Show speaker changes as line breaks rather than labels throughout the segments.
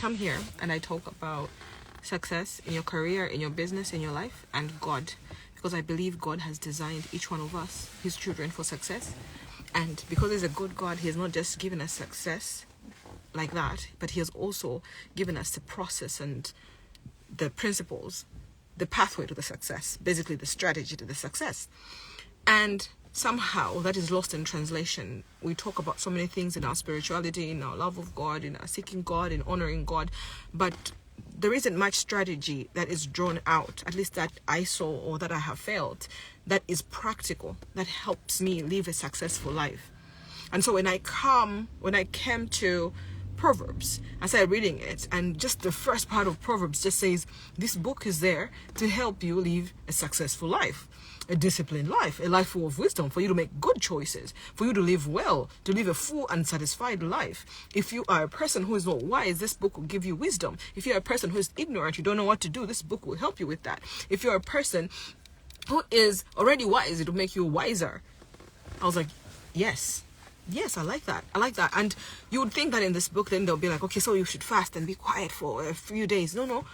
come here and I talk about success in your career, in your business, in your life, and God. Because I believe God has designed each one of us, his children, for success. And because he's a good God, he has not just given us success like that, but he has also given us the process and the principles, the pathway to the success, basically the strategy to the success. And somehow that is lost in translation. We talk about so many things in our spirituality, in our love of God, in our seeking God, in honoring God, but there isn't much strategy that is drawn out, at least that I saw or that I have felt, that is practical, that helps me live a successful life. And so when I came to Proverbs, I started reading it, and just the first part of Proverbs just says, this book is there to help you live a successful life, a disciplined life, a life full of wisdom, for you to make good choices, for you to live well, to live a full and satisfied life. If you are a person who is not wise, this book will give you wisdom. If you're a person who is ignorant, you don't know what to do, this book will help you with that. If you're a person who is already wise, it will make you wiser. I was like, yes, I like that. And you would think that in this book, then they'll be like, okay, so you should fast and be quiet for a few days. No.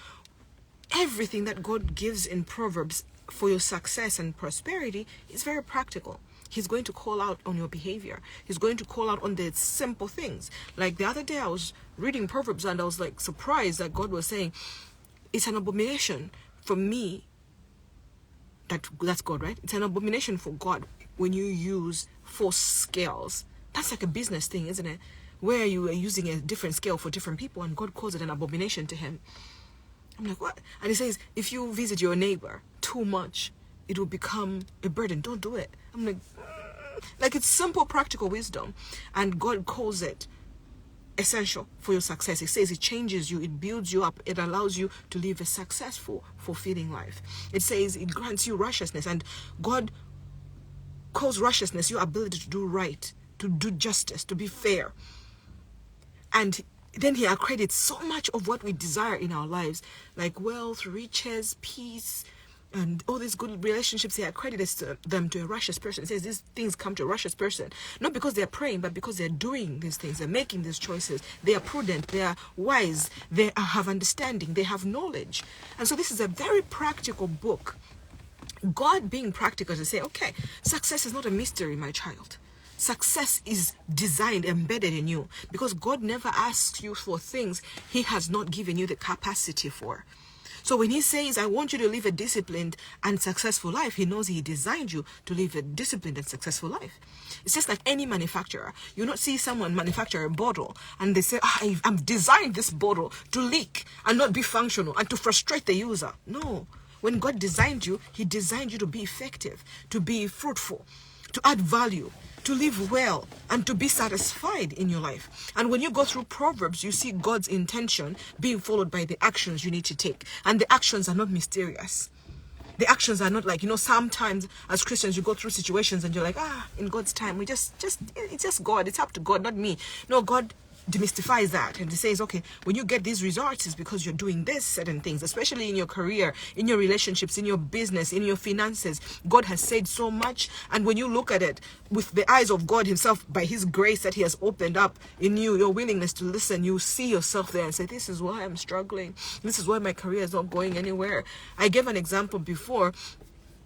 Everything that God gives in Proverbs for your success and prosperity is very practical. He's going to call out on your behavior. He's going to call out on the simple things. Like the other day, I was reading Proverbs and I was like surprised that God was saying, it's an abomination for me. That's God, right? It's an abomination for God when you use false scales. That's like a business thing, isn't it? Where you are using a different scale for different people, and God calls it an abomination to him. I'm like, what? And he says, if you visit your neighbor too much, it will become a burden. Don't do it. I'm like it's simple, practical wisdom. And God calls it essential for your success. It says it changes you, it builds you up, it allows you to live a successful, fulfilling life. It says it grants you righteousness, and God calls righteousness your ability to do right, to do justice, to be fair. And then he accredits so much of what we desire in our lives, like wealth, riches, peace, and all these good relationships. He accredits them to a righteous person. He says these things come to a righteous person, not because they're praying, but because they're doing these things, they're making these choices, they are prudent, they are wise, they have understanding, they have knowledge. And so this is a very practical book. God being practical to say, okay, success is not a mystery, my child. Success is designed, embedded in you, because God never asks you for things he has not given you the capacity for. So when he says, I want you to live a disciplined and successful life, he knows he designed you to live a disciplined and successful life. It's just like any manufacturer. You not see someone manufacture a bottle and they say, I've designed this bottle to leak and not be functional and to frustrate the user. No. When God designed you, he designed you to be effective, to be fruitful, to add value, to live well, and to be satisfied in your life. And when you go through Proverbs, you see God's intention being followed by the actions you need to take. And the actions are not mysterious. The actions are not like, sometimes as Christians, you go through situations and you're like, in God's time, it's just God. It's up to God, not me. No, God demystifies that and he says, okay, when you get these results, it's because you're doing this certain things, especially in your career, in your relationships, in your business, in your finances. God has said so much, and when you look at it with the eyes of God himself, by his grace that he has opened up in you, your willingness to listen, you see yourself there and say, this is why I'm struggling, this is why my career is not going anywhere. I gave an example before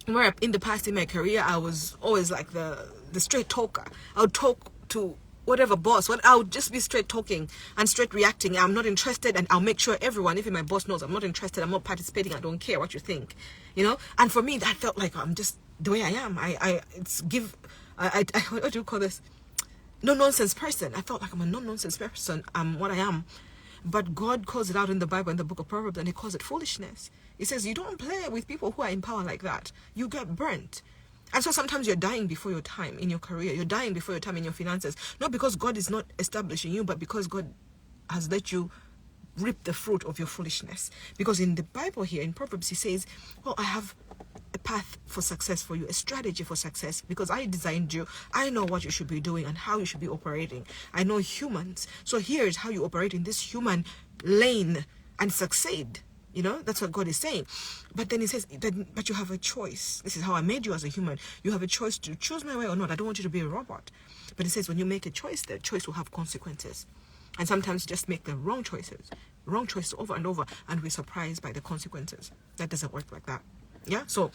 where in the past in my career, I was always like the straight talker. I would talk to whatever boss, I would just be straight talking and straight reacting. I'm not interested, and I'll make sure everyone, even my boss, knows I'm not interested, I'm not participating, I don't care what you think, and for me that felt like I'm just the way I am. What do you call this? No nonsense person. I felt like I'm a no-nonsense person. I'm what I am. But God calls it out in the Bible, in the book of Proverbs, and he calls it foolishness. He says you don't play with people who are in power like that. You get burnt. And so sometimes you're dying before your time in your career. You're dying before your time in your finances. Not because God is not establishing you, but because God has let you reap the fruit of your foolishness. Because in the Bible here, in Proverbs, he says, well, I have a path for success for you, a strategy for success, because I designed you. I know what you should be doing and how you should be operating. I know humans. So here is how you operate in this human lane and succeed. That's what God is saying. But then he says, but you have a choice. This is how I made you as a human. You have a choice to choose my way or not. I don't want you to be a robot. But he says, when you make a choice, the choice will have consequences. And sometimes just make the wrong choices over and over, and we're surprised by the consequences. That doesn't work like that. Yeah. So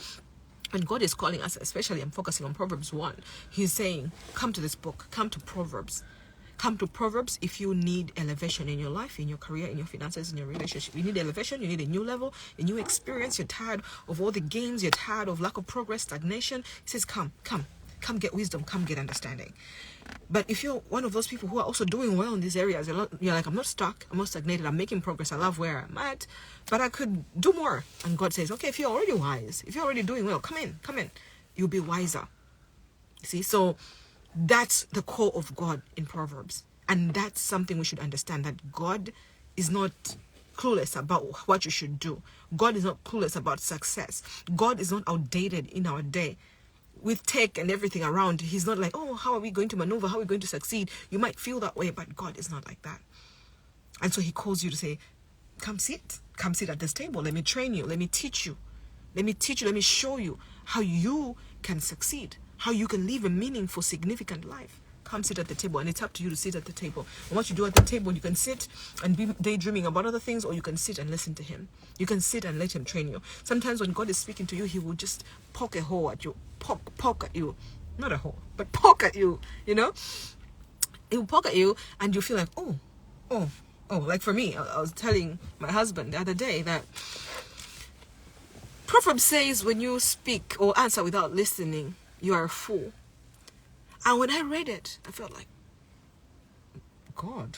when God is calling us, especially I'm focusing on Proverbs 1, he's saying, come to this book, come to Proverbs. Come to Proverbs if you need elevation in your life, in your career, in your finances, in your relationship. You need elevation, you need a new level, a new experience. You're tired of all the games, you're tired of lack of progress, stagnation. He says, come get wisdom, come get understanding. But if you're one of those people who are also doing well in these areas, you're like, I'm not stuck, I'm not stagnated, I'm making progress, I love where I'm at, but I could do more. And God says, okay, if you're already wise, if you're already doing well, come in. You'll be wiser. See, so that's the core of God in Proverbs. And that's something we should understand, that God is not clueless about what you should do. God is not clueless about success. God is not outdated in our day. With tech and everything around, he's not like, oh, how are we going to maneuver? How are we going to succeed? You might feel that way, but God is not like that. And so he calls you to say, come sit at this table. Let me train you. Let me teach you. Let me show you how you can succeed, how you can live a meaningful, significant life. Come sit at the table, and it's up to you to sit at the table. And what you do at the table, you can sit and be daydreaming about other things, or you can sit and listen to him. You can sit and let him train you. Sometimes when God is speaking to you, he will just poke a hole at you, poke at you, not a hole, but poke at you. You know, he will poke at you, and you feel like, oh. Like for me, I was telling my husband the other day that Proverbs says when you speak or answer without listening, you are a fool. And when I read it, I felt like, God,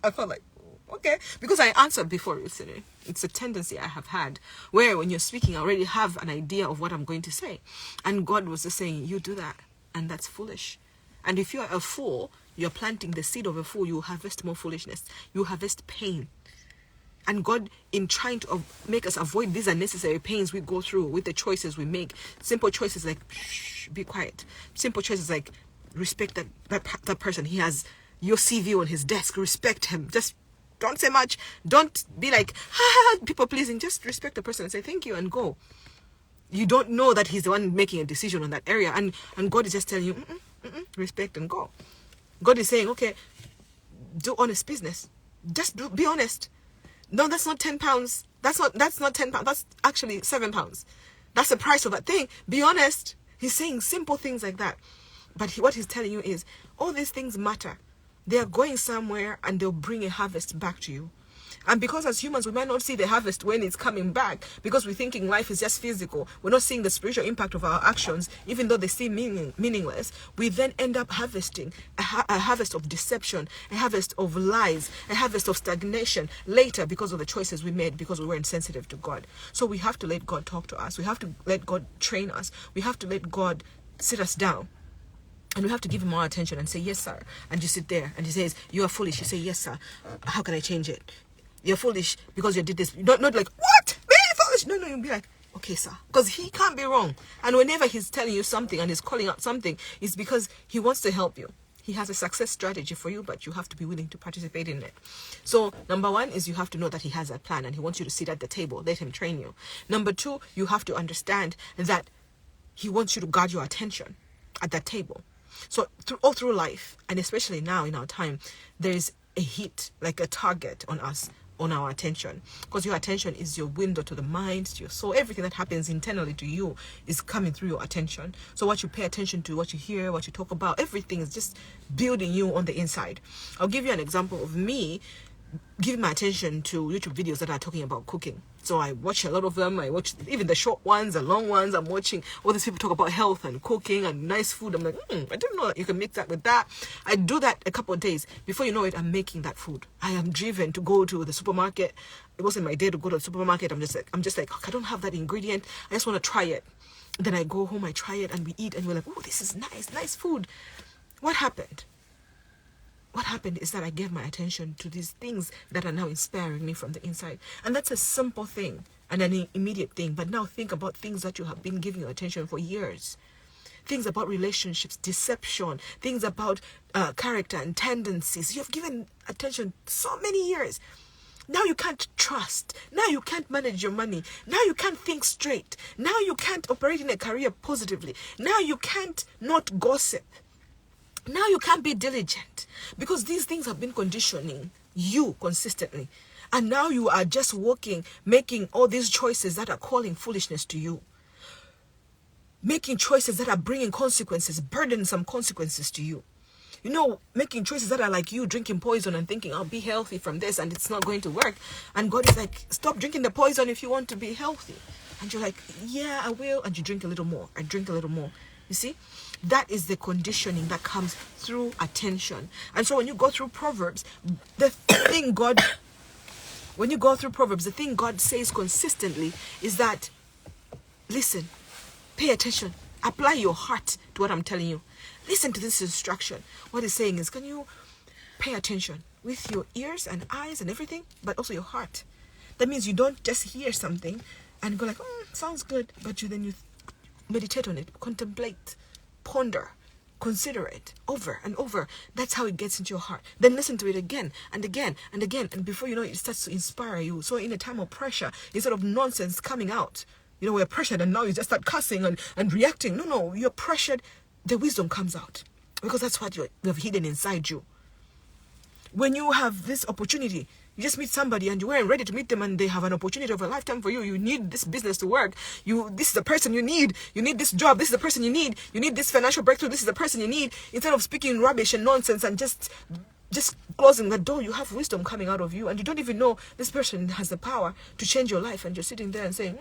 I felt like, okay, because I answered before listening. It's a tendency I have had where when you're speaking, I already have an idea of what I'm going to say. And God was just saying, you do that, and that's foolish. And if you're a fool, you're planting the seed of a fool, you harvest more foolishness. You harvest pain. And God, in trying to make us avoid these unnecessary pains we go through with the choices we make, simple choices like, shh, be quiet. Simple choices like, respect that person. He has your CV on his desk. Respect him. Just don't say much. Don't be like, people pleasing. Just respect the person and say thank you and go. You don't know that he's the one making a decision on that area. And God is just telling you, respect and go. God is saying, okay, do honest business. Just be honest. No, that's not 10 pounds. That's not 10 pounds. That's actually 7 pounds. That's the price of that thing. Be honest. He's saying simple things like that. But what he's telling you is, all these things matter. They are going somewhere, and they'll bring a harvest back to you. And because as humans, we might not see the harvest when it's coming back, because we're thinking life is just physical. We're not seeing the spiritual impact of our actions, even though they seem meaningless. We then end up harvesting a harvest of deception, a harvest of lies, a harvest of stagnation later because of the choices we made, because we were insensitive to God. So we have to let God talk to us. We have to let God train us. We have to let God sit us down. And we have to give him our attention and say, yes, sir. And you sit there and he says, you are foolish. You say, yes, sir. How can I change it? You're foolish because you did this. Not like, what? Really foolish? No, you'll be like, okay, sir. Because he can't be wrong. And whenever he's telling you something and he's calling out something, it's because he wants to help you. He has a success strategy for you, but you have to be willing to participate in it. So, number one is you have to know that he has a plan and he wants you to sit at the table. Let him train you. Number two, you have to understand that he wants you to guard your attention at that table. So all through life, and especially now in our time, there's a hit, like a target on us, on our attention. Because your attention is your window to the mind, to your soul. Everything that happens internally to you is coming through your attention. So what you pay attention to, what you hear, what you talk about, everything is just building you on the inside. I'll give you an example of me giving my attention to YouTube videos that are talking about cooking. So I watch a lot of them. I watch even the short ones, the long ones. I'm watching all these people talk about health and cooking and nice food. I'm like, I didn't know that you can mix that with that. I do that a couple of days. Before you know it, I'm making that food. I am driven to go to the supermarket. It wasn't my day to go to the supermarket. I'm just like, I don't have that ingredient. I just want to try it. Then I go home, I try it, and we eat, and we're like, oh, this is nice food. What happened? What happened is that I gave my attention to these things that are now inspiring me from the inside. And that's a simple thing and an immediate thing. But now think about things that you have been giving your attention for years. Things about relationships, deception, things about character and tendencies. You have given attention so many years. Now you can't trust. Now you can't manage your money. Now you can't think straight. Now you can't operate in a career positively. Now you can't not gossip. Now you can't be diligent, because these things have been conditioning you consistently. And now you are just walking, making all these choices that are calling foolishness to you. Making choices that are bringing consequences, burdensome consequences to you. You know, making choices that are like you drinking poison and thinking, I'll be healthy from this, and it's not going to work. And God is like, stop drinking the poison if you want to be healthy. And you're like, yeah, I will. And you drink a little more and drink a little more. You see, that is the conditioning that comes through attention. And so when you go through Proverbs, the thing God says consistently is that, listen, pay attention, apply your heart to what I'm telling you. Listen to this instruction. What he's saying is, can you pay attention with your ears and eyes and everything, but also your heart? That means you don't just hear something and go like, sounds good, but you meditate on it, contemplate, ponder, consider it over and over. That's how it gets into your heart. Then listen to it again and again and again, and before you know it, it starts to inspire you. So in a time of pressure, instead of nonsense coming out, you know, we're pressured and now you just start cussing and reacting. No, you're pressured. The wisdom comes out because that's what you have hidden inside you. When you have this opportunity, you just meet somebody and you weren't ready to meet them, and they have an opportunity of a lifetime for you. You need this business to work. This is the person you need. You need this job. This is the person you need. You need this financial breakthrough. This is the person you need. Instead of speaking rubbish and nonsense and just closing the door, you have wisdom coming out of you, and you don't even know this person has the power to change your life. And you're sitting there and saying,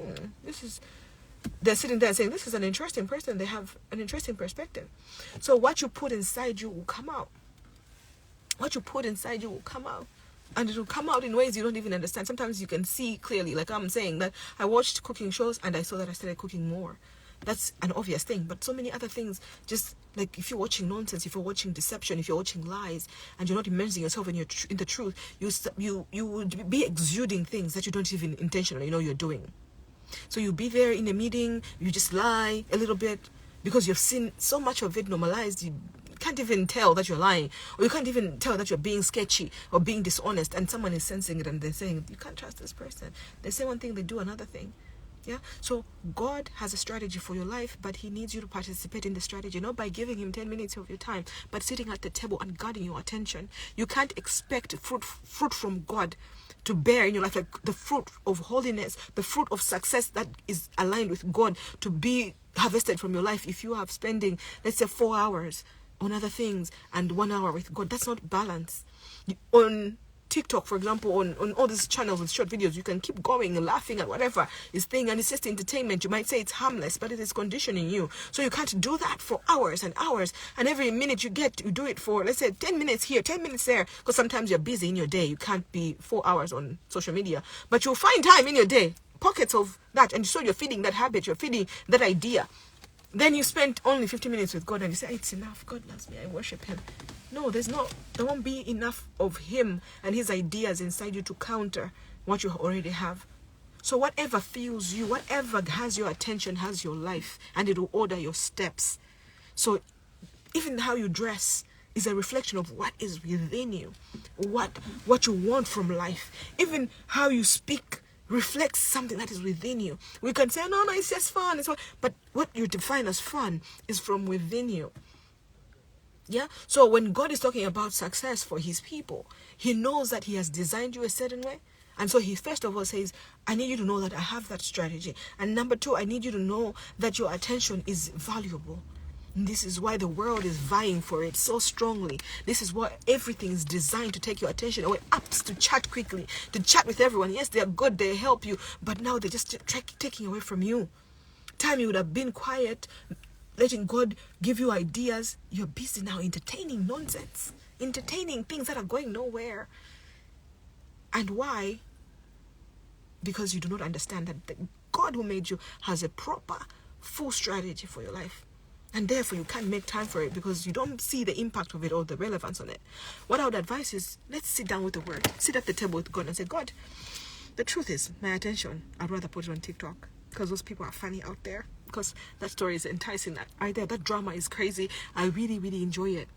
they're sitting there and saying, this is an interesting person. They have an interesting perspective. So what you put inside you will come out. What you put inside you will come out. And it will come out in ways you don't even understand. Sometimes you can see clearly, like I'm saying, that I watched cooking shows and I saw that I started cooking more. That's an obvious thing. But so many other things, just like if you're watching nonsense, if you're watching deception, if you're watching lies, and you're not immersing yourself in the truth, you would be exuding things that you don't even intentionally know you're doing. So you'll be there in a meeting, you just lie a little bit because you've seen so much of it normalized. You can't even tell that you're lying, or you can't even tell that you're being sketchy or being dishonest, and someone is sensing it and they're saying, you can't trust this person. They say one thing, they do another thing. Yeah. So God has a strategy for your life, but he needs you to participate in the strategy, not by giving him 10 minutes of your time, but sitting at the table and guarding your attention. You can't expect fruit from God to bear in your life, like the fruit of holiness, the fruit of success that is aligned with God, to be harvested from your life if you are spending, let's say, 4 hours on other things and 1 hour with God. That's not balance. On TikTok, for example, on all these channels with short videos, you can keep going and laughing at whatever is thing, and it's just entertainment. You might say it's harmless, but it is conditioning you. So you can't do that for hours and hours, and every minute you get, you do it for, let's say, 10 minutes here, 10 minutes there, because sometimes you're busy in your day. You can't be 4 hours on social media, but you'll find time in your day, pockets of that, and so you're feeding that habit, you're feeding that idea. Then you spend only 50 minutes with God and you say, it's enough. God loves me. I worship him. No, there won't be enough of him and his ideas inside you to counter what you already have. So whatever fuels you, whatever has your attention, has your life, and it will order your steps. So even how you dress is a reflection of what is within you, what you want from life. Even how you speak reflects something that is within you. We can say, no, it's just fun. It's fun. But what you define as fun is from within you. Yeah. So when God is talking about success for his people, he knows that he has designed you a certain way. And so he first of all says, I need you to know that I have that strategy. And number two, I need you to know that your attention is valuable. And this is why the world is vying for it so strongly. This is why everything is designed to take your attention away. Apps to chat quickly, to chat with everyone. Yes, they are good, they help you, but now they're just taking away from you. Time you would have been quiet, letting God give you ideas. You're busy now entertaining nonsense, entertaining things that are going nowhere. And why? Because you do not understand that the God who made you has a proper, full strategy for your life. And therefore, you can't make time for it because you don't see the impact of it or the relevance on it. What I would advise is, let's sit down with the word. Sit at the table with God and say, God, the truth is, my attention, I'd rather put it on TikTok because those people are funny out there. Because that story is enticing. That drama is crazy. I really, really enjoy it.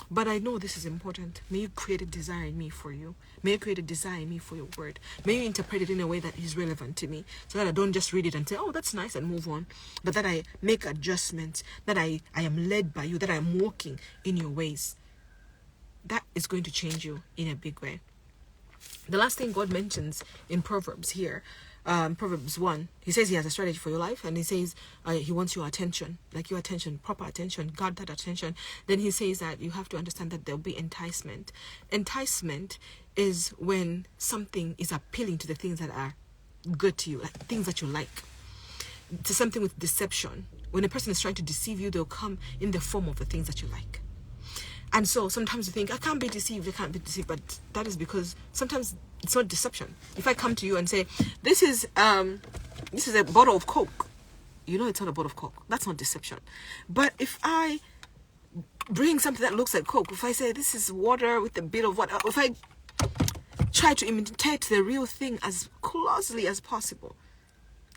But I know this is important. May you create a desire in me for you. May you create a desire in me for your word. May you interpret it in a way that is relevant to me, so that I don't just read it and say, oh, that's nice, and move on. But that I make adjustments, that I am led by you, that I am walking in your ways. That is going to change you in a big way. The last thing God mentions in Proverbs here, Proverbs 1, he says he has a strategy for your life, and he says he wants your attention, like your attention, proper attention, guard that attention. Then he says that you have to understand that there'll be enticement. Enticement is when something is appealing to the things that are good to you, like things that you like. To something with deception. When a person is trying to deceive you, they'll come in the form of the things that you like. And so sometimes you think, I can't be deceived, but that is because sometimes it's not deception. If I come to you and say, this is a bottle of Coke, you know it's not a bottle of Coke. That's not deception. But if I bring something that looks like Coke, if I say this is water with a bit of water, if I try to imitate the real thing as closely as possible,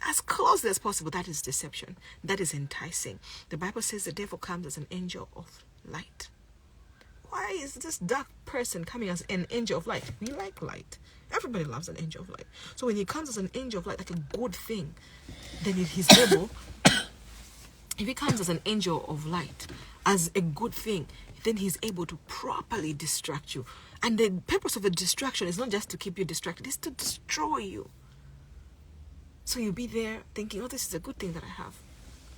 that is deception. That is enticing. The Bible says the devil comes as an angel of light. Why is this dark person coming as an angel of light? We like light. Everybody loves an angel of light. So when he comes as an angel of light, like a good thing, then he's able, if he comes as an angel of light, as a good thing, then he's able to properly distract you. And the purpose of a distraction is not just to keep you distracted, it's to destroy you. So you'll be there thinking, oh, this is a good thing that I have.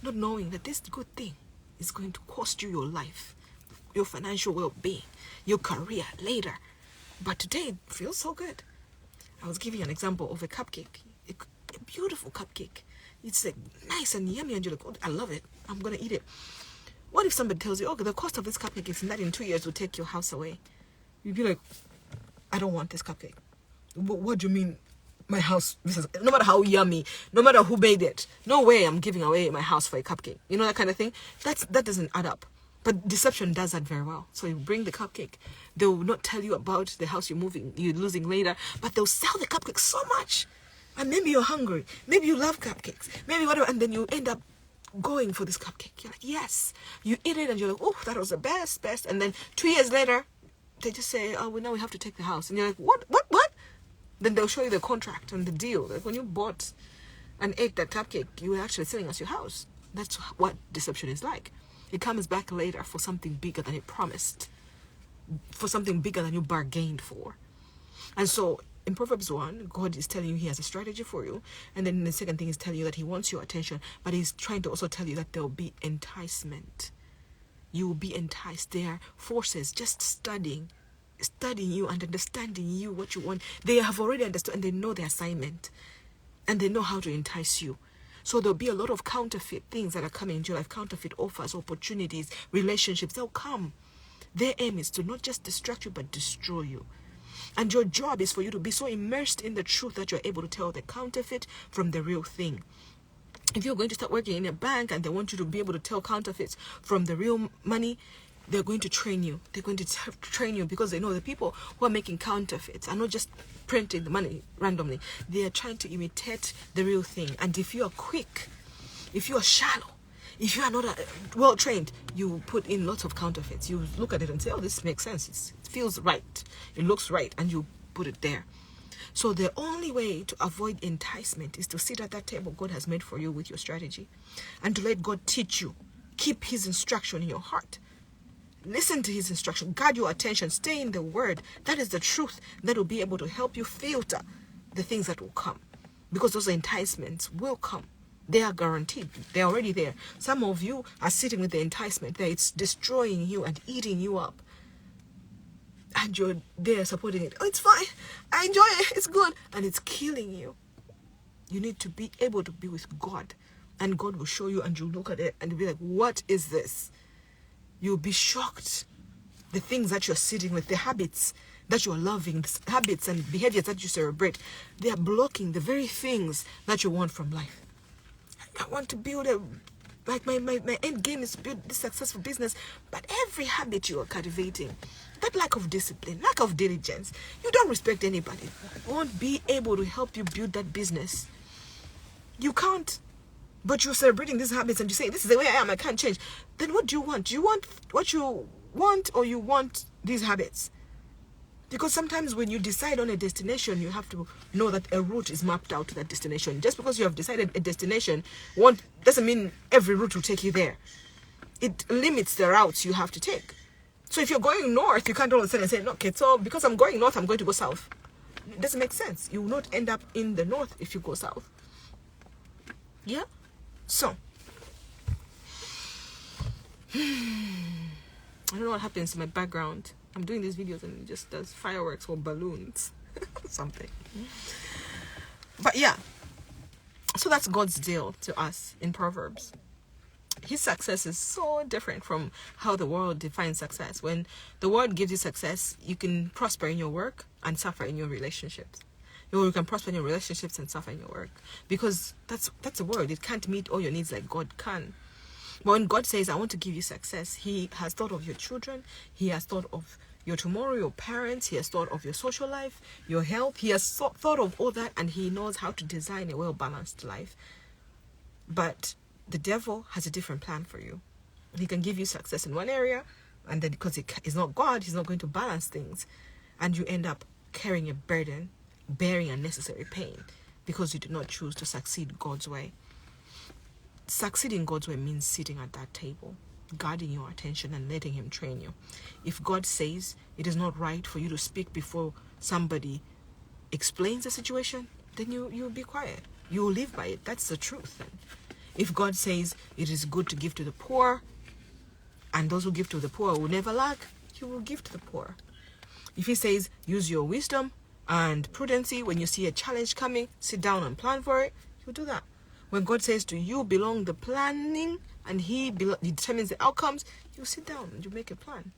Not knowing that this good thing is going to cost you your life, your financial well-being, your career later. But today it feels so good. I was giving you an example of a cupcake, a beautiful cupcake. It's like nice and yummy, and you're like, oh, I love it. I'm going to eat it. What if somebody tells you, okay, the cost of this cupcake is that in 2 years will take your house away? You'd be like, I don't want this cupcake. What do you mean? My house, no matter how yummy, no matter who made it, no way I'm giving away my house for a cupcake. You know, that kind of thing? That doesn't add up. But deception does that very well. So you bring the cupcake. They will not tell you about the house you're losing later, but they'll sell the cupcake so much. And maybe you're hungry. Maybe you love cupcakes. Maybe whatever. And then you end up going for this cupcake. You're like, yes. You eat it and you're like, oh, that was the best. And then 2 years later, they just say, oh, well, now we have to take the house. And you're like, what? Then they'll show you the contract and the deal. Like when you bought and ate that cupcake, you were actually selling us your house. That's what deception is like. It comes back later for something bigger than it promised, for something bigger than you bargained for. And so in Proverbs 1, God is telling you he has a strategy for you. And then the second thing is telling you that he wants your attention, but he's trying to also tell you that there will be enticement. You will be enticed. There are forces just studying you and understanding you, what you want. They have already understood and they know the assignment and they know how to entice you. So there'll be a lot of counterfeit things that are coming into your life, counterfeit offers, opportunities, relationships. They'll come. Their aim is to not just distract you but destroy you. And your job is for you to be so immersed in the truth that you're able to tell the counterfeit from the real thing. If you're going to start working in a bank and they want you to be able to tell counterfeits from the real money, they're going to train you. They're going to train you because they know the people who are making counterfeits are not just printing the money randomly. They are trying to imitate the real thing. And if you are quick, if you are shallow, if you are not well trained, you put in lots of counterfeits. You look at it and say, oh, this makes sense. It feels right. It looks right. And you put it there. So the only way to avoid enticement is to sit at that table God has made for you with your strategy and to let God teach you. Keep his instruction in your heart. Listen to his instruction. Guard your attention. Stay in the word. That is the truth that will be able to help you filter the things that will come. Because those enticements will come. They are guaranteed. They're already there. Some of you are sitting with the enticement there. It's destroying you and eating you up. And you're there supporting it. Oh, it's fine. I enjoy it. It's good. And it's killing you. You need to be able to be with God. And God will show you and you look at it and you'll be like, what is this? You'll be shocked. The things that you're sitting with, the habits that you're loving, the habits and behaviors that you celebrate, they are blocking the very things that you want from life. I want to build my end game is to build this successful business, but every habit you are cultivating, that lack of discipline, lack of diligence, you don't respect anybody, won't be able to help you build that business. You can't. But you're celebrating these habits and you say, this is the way I am, I can't change. Then what do you want? Do you want what you want or you want these habits? Because sometimes when you decide on a destination, you have to know that a route is mapped out to that destination. Just because you have decided a destination doesn't mean every route will take you there. It limits the routes you have to take. So if you're going north, you can't all of a sudden say, okay, so because I'm going north, I'm going to go south. It doesn't make sense. You will not end up in the north if you go south. Yeah? So, I don't know what happens to my background. I'm doing these videos and it just does fireworks or balloons. Something. But yeah. So that's God's deal to us in Proverbs. His success is so different from how the world defines success. When the world gives you success, you can prosper in your work and suffer in your relationships. You can prosper in your relationships and suffer in your work. Because that's a word. It can't meet all your needs like God can. But when God says, I want to give you success, He has thought of your children. He has thought of your tomorrow, your parents. He has thought of your social life, your health. He has thought of all that, and He knows how to design a well-balanced life. But the devil has a different plan for you. He can give you success in one area, and then because he's not God, He's not going to balance things. And you end up carrying a burden, bearing unnecessary pain, because you did not choose to succeed God's way. Succeeding God's way means sitting at that table, guarding your attention and letting Him train you. If God says it is not right for you to speak before somebody explains the situation, then you'll be quiet. You will live by it. That's the truth then. If God says it is good to give to the poor, and those who give to the poor will never lack, you will give to the poor. If He says use your wisdom and prudency when you see a challenge coming, sit down and plan for it, you do that. When God says to you belong the planning and He determines the outcomes, you sit down and you make a plan.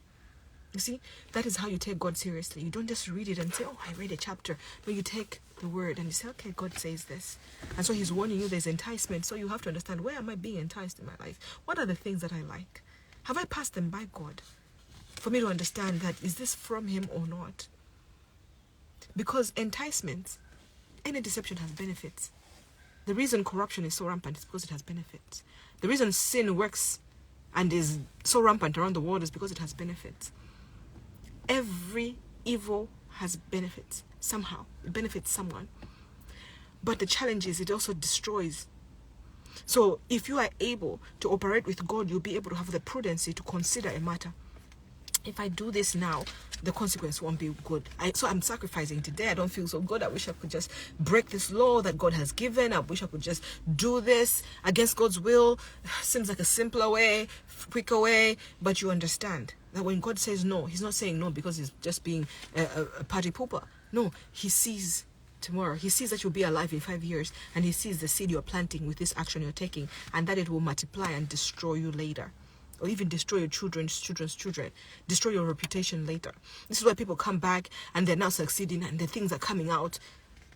You see, that is how you take God seriously. You don't just read it and say, oh, I read a chapter. No, you take the word and you say, okay, God says this. And so He's warning you there's enticement. So you have to understand, where am I being enticed in my life? What are the things that I like? Have I passed them by God? For me to understand that, is this from Him or not? Because enticements, any deception has benefits. The reason corruption is so rampant is because it has benefits. The reason sin works and is so rampant around the world is because it has benefits. Every evil has benefits somehow. It benefits someone. But the challenge is it also destroys. So if you are able to operate with God, you'll be able to have the prudency to consider a matter. If I do this now, the consequence won't be good. So I'm sacrificing today. I don't feel so good. I wish I could just break this law that God has given. I wish I could just do this against God's will. Seems like a simpler way, quicker way. But you understand that when God says no, He's not saying no because He's just being a party pooper. No, He sees tomorrow. He sees that you'll be alive in 5 years. And He sees the seed you're planting with this action you're taking. And that it will multiply and destroy you later. Or even destroy your children's children. Destroy your reputation later. This is why people come back and they're now succeeding and the things are coming out.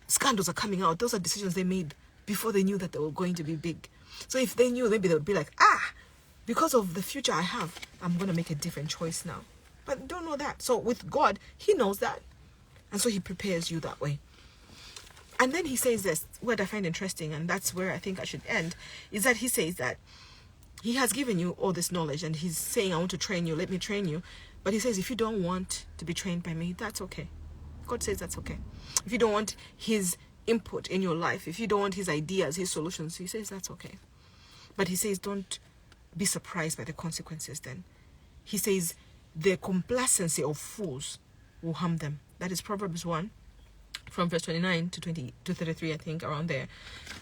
Scandals are coming out. Those are decisions they made before they knew that they were going to be big. So if they knew, maybe they would be like, because of the future I have, I'm going to make a different choice now. But don't know that. So with God, He knows that. And so He prepares you that way. And then He says this, what I find interesting, and that's where I think I should end, is that He says that He has given you all this knowledge and He's saying, I want to train you, let me train you. But He says, if you don't want to be trained by me, that's okay. God says that's okay. If you don't want His input in your life, if you don't want His ideas, His solutions, He says that's okay. But He says, don't be surprised by the consequences then. He says, the complacency of fools will harm them. That is Proverbs 1. From verse 29 to 33, I think, around there.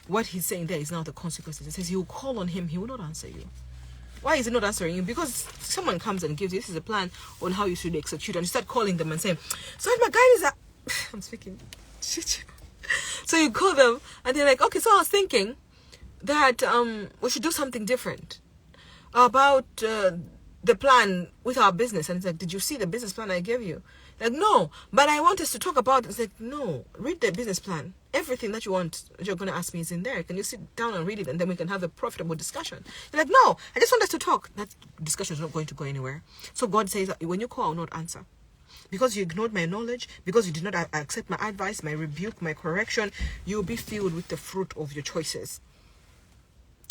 What He's saying there is now the consequences. It says, you will call on Him, He will not answer you. Why is He not answering you? Because someone comes and gives you, this is a plan on how you should execute. And you start calling them and saying, so my guy is I'm speaking. So you call them and they're like, okay, so I was thinking that we should do something different about the plan with our business. And it's like, did you see the business plan I gave you? Like, no, but I want us to talk about it. It's like, no, read the business plan. Everything that you want, that you're going to ask me is in there. Can you sit down and read it? And then we can have a profitable discussion. You're like, no, I just want us to talk. That discussion is not going to go anywhere. So God says, that when you call, I will not answer. Because you ignored my knowledge, because you did not accept my advice, my rebuke, my correction, you'll be filled with the fruit of your choices.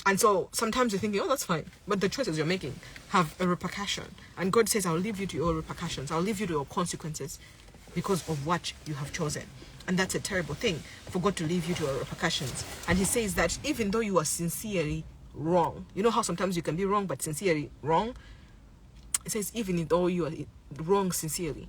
And so sometimes you're thinking, oh, that's fine. But the choices you're making have a repercussion. And God says, I'll leave you to your repercussions. I'll leave you to your consequences because of what you have chosen. And that's a terrible thing, for God to leave you to your repercussions. And He says that even though you are sincerely wrong, you know how sometimes you can be wrong, but sincerely wrong? It says, even though you are wrong sincerely,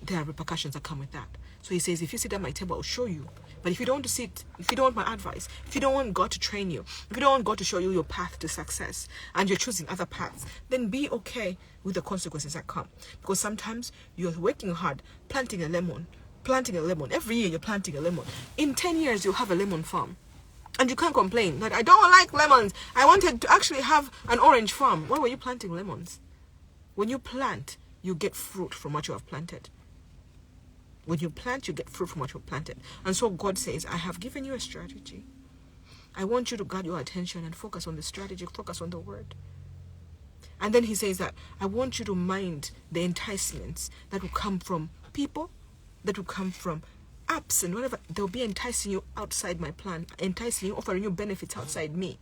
there are repercussions that come with that. So he says, if you sit at my table, I'll show you. But if you don't want to sit, if you don't want my advice, if you don't want God to train you, if you don't want God to show you your path to success, and you're choosing other paths, then be okay with the consequences that come. Because sometimes you're working hard, planting a lemon. Every year you're planting a lemon. In 10 years, you'll have a lemon farm. And you can't complain that I don't like lemons. I wanted to actually have an orange farm. Why were you planting lemons? When you plant, you get fruit from what you have planted. When you plant, you get fruit from what you have planted. And so God says, I have given you a strategy. I want you to guard your attention and focus on the strategy, focus on the word. And then he says that I want you to mind the enticements that will come from people, that will come from apps and whatever. They'll be enticing you outside my plan, enticing you, offering you benefits outside me.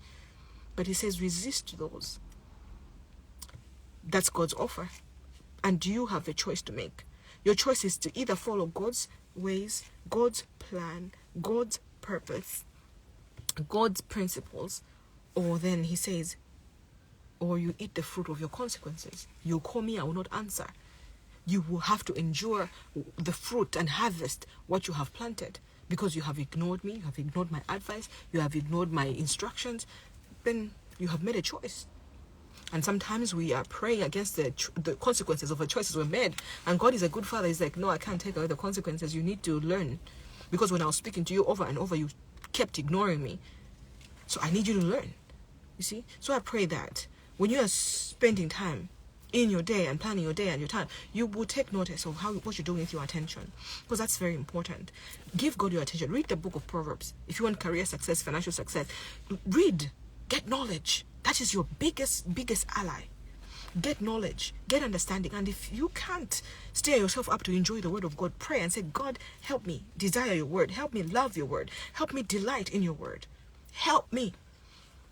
But he says, resist those. That's God's offer. And you have a choice to make. Your choice is to either follow God's ways, God's plan, God's purpose, God's principles, or then he says, or you eat the fruit of your consequences. You call me, I will not answer. You will have to endure the fruit and harvest what you have planted, because you have ignored me, you have ignored my advice, you have ignored my instructions. Then you have made a choice. And sometimes we are praying against the consequences of the choices we made. And God is a good father. He's like, no, I can't take away the consequences. You need to learn. Because when I was speaking to you over and over, you kept ignoring me. So I need you to learn. You see? So I pray that when you are spending time in your day and planning your day and your time, you will take notice of what you're doing with your attention. Because that's very important. Give God your attention. Read the book of Proverbs. If you want career success, financial success, read. Get knowledge. That is your biggest ally. Get knowledge, get understanding. And if you can't stir yourself up to enjoy the word of God, pray and say, God, help me desire your word. Help me love your word. Help me delight in your word. Help me.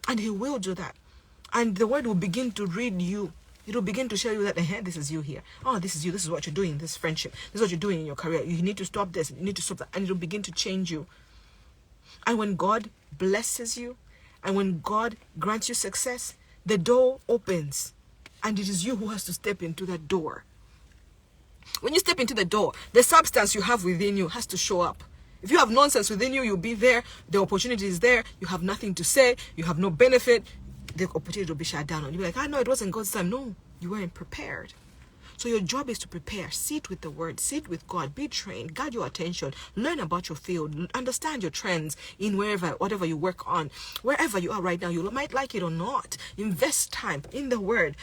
And he will do that. And the word will begin to read you. It will begin to show you that, this is you here. Oh, this is you. This is what you're doing. This friendship. This is what you're doing in your career. You need to stop this. You need to stop that. And it will begin to change you. And when God blesses you, and when God grants you success, the door opens. And it is you who has to step into that door. When you step into the door, the substance you have within you has to show up. If you have nonsense within you, you'll be there. The opportunity is there. You have nothing to say. You have no benefit. The opportunity will be shut down. And you'll be like, no, it wasn't God's time. No, you weren't prepared. So your job is to prepare. Sit with the word. Sit with God. Be trained. Guard your attention. Learn about your field. Understand your trends in whatever you work on. Wherever you are right now, you might like it or not. Invest time in the word.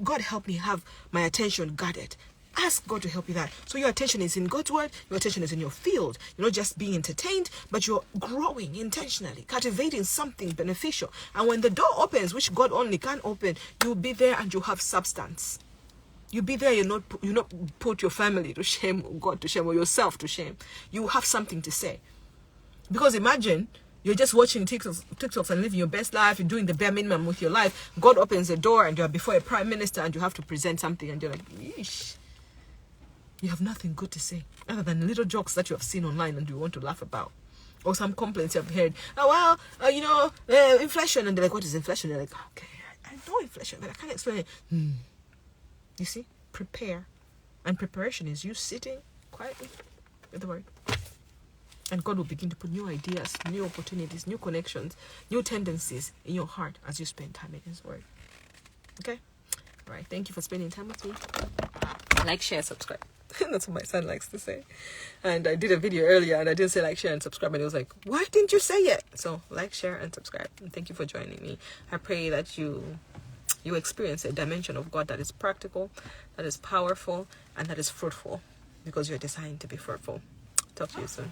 God help me have my attention guarded. Ask God to help you that. So your attention is in God's word. Your attention is in your field. You're not just being entertained, but you're growing intentionally, cultivating something beneficial. And when the door opens, which God only can open, you'll be there and you have substance. You be there, you not put your family to shame, or God to shame, or yourself to shame. You have something to say. Because imagine, you're just watching TikToks and living your best life, you're doing the bare minimum with your life. God opens the door and you're before a prime minister and you have to present something and you're like, yeesh. You have nothing good to say, other than little jokes that you have seen online and you want to laugh about. Or some complaints you have heard. Inflation. And they're like, what is inflation? They're like, okay, I know inflation, but I can't explain it. You see, prepare. And preparation is you sitting quietly with the word. And God will begin to put new ideas, new opportunities, new connections, new tendencies in your heart as you spend time in his word. Okay? All right. Thank you for spending time with me. Like, share, subscribe. That's what my son likes to say. And I did a video earlier and I didn't say like, share, and subscribe. And he was like, why didn't you say it? So like, share, and subscribe. And thank you for joining me. I pray that you experience a dimension of God that is practical, that is powerful, and that is fruitful, because you're designed to be fruitful. Talk to you soon.